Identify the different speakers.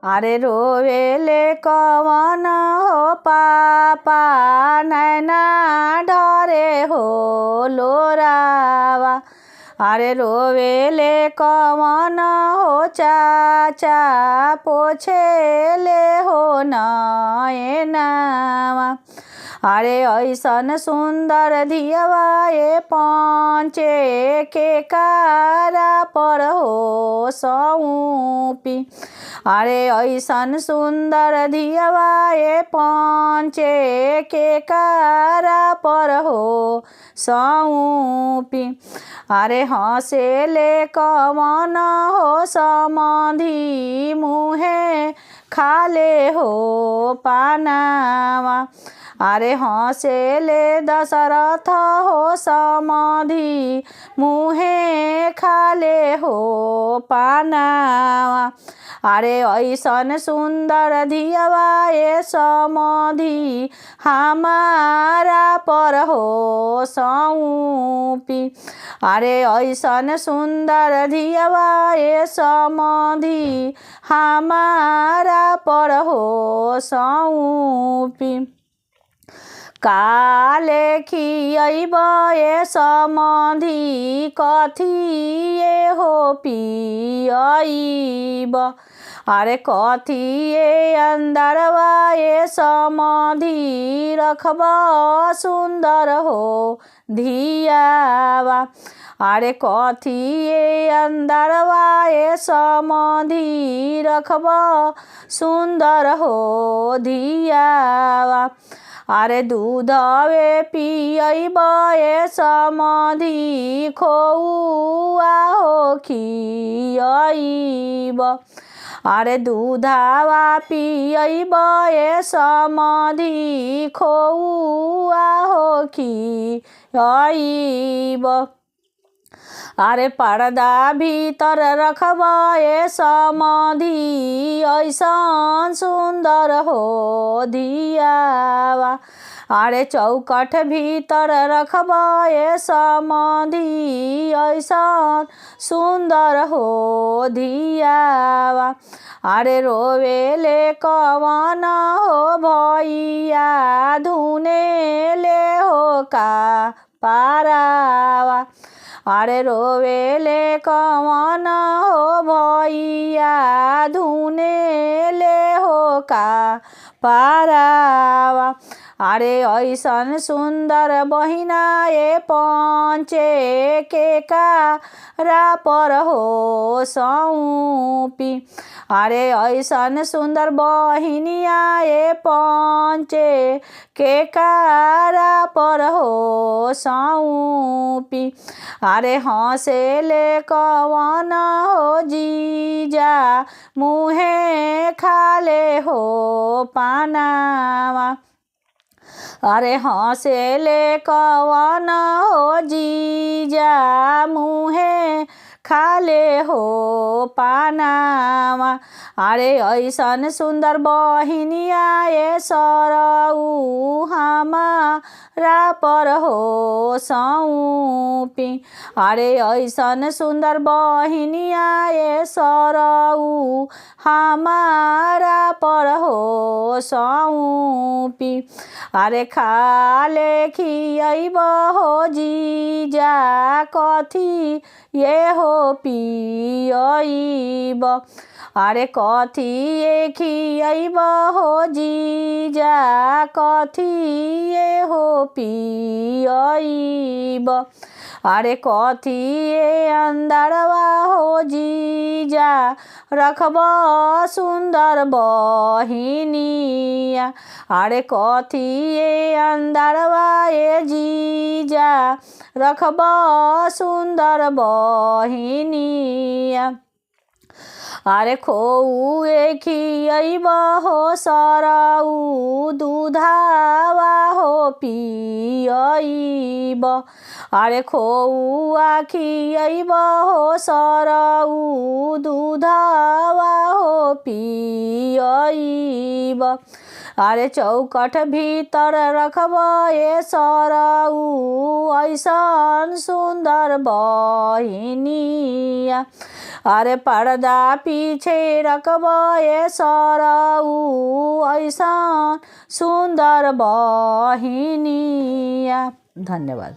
Speaker 1: अरे रोवेले कवन हो पापा नैना ढरे हो लोरावा। अरे रोवेले कवन हो चाचा पोछेले हो नयनावा। अरे ऐसन सुंदर धियवा ये पांचे के कारा पर हो सौंपी। अरे ऐसन सुंदर धियवा ये पांचे के कारा पर हो सौंपी। अरे हंसेले कवन हो समाधि मुहे खाले हो पानावा। अरे हंसेले दशरथ हो समाधि मुहे खाले हो पानावा। अरे ऐसन सुंदर धियवा ये समाधि हमारा पर हो सौंपी। अरे ऐसन सुंदर धियवा ये समाधि हमारा पर हो सौंपी। काले खियब ये समाधि कथिए हो पियब। अरे कथिए अंदरवा ये समाधि रखब सुंदर हो धियावा। अरे कथिए अंदरवा ये समाधि रखब सुंदर हो धियावा। अरे दूधवे पियब ये समाधि खोउआ हो खियब। अरे दूधावा पियब ये समाधि खोउआ हो खियब। अरे पर्दा भीतर रखब ये समाधि ऐसन सुंदर हो धियावा। अरे चौकट भीतर रखब ये समाधि ऐसन सुंदर हो धियावा। अरे रोवेले कवन हो भैया धुनेले हो का पारावा। अरे रोवेले कवन हो भैया धुनेले हो का पारावा। अरे ऐसन सुंदर बहिना ये पांचे के कारा पर हो सौंपी। अरे ऐसन सुंदर बहिनिया ये पांचे के कारा पर हो सौंपी। अरे हंसेले कवन हो जीजा मुहे खाले हो पानावा। अरे हंसेले कवन हो जीजा मुहे खाले हो पानावा। अरे ऐसन सुंदर बहिनिया ये सरऊ हमारा पर हो सौंपी। अरे ऐसन सुंदर बहिनिया ये सरऊ हमारा पर हो सौंपी। अरे खाले खियब हो जीजा कथी ये हो पियब। अरे कथिए खियब हो जीजा कथिए हो पियब। अरे कथिए अंदरवा हो जीजा रखब सुंदर बहिनिया। अरे कथिए अंदरवा ये जीजा रखब सुंदर बहिनिया। अरे खोउए खियब हो सरऊ दूधावा हो पियब। अरे खोउआ खियब हो सरऊ दूधावा हो पियब। अरे चौकट भीतर रखबे सरऊ ऐसन सुंदर बहिनिया। अरे पर्दा पीछे रखबे सरऊ ऐसन सुंदर बहिनिया। धन्यवाद।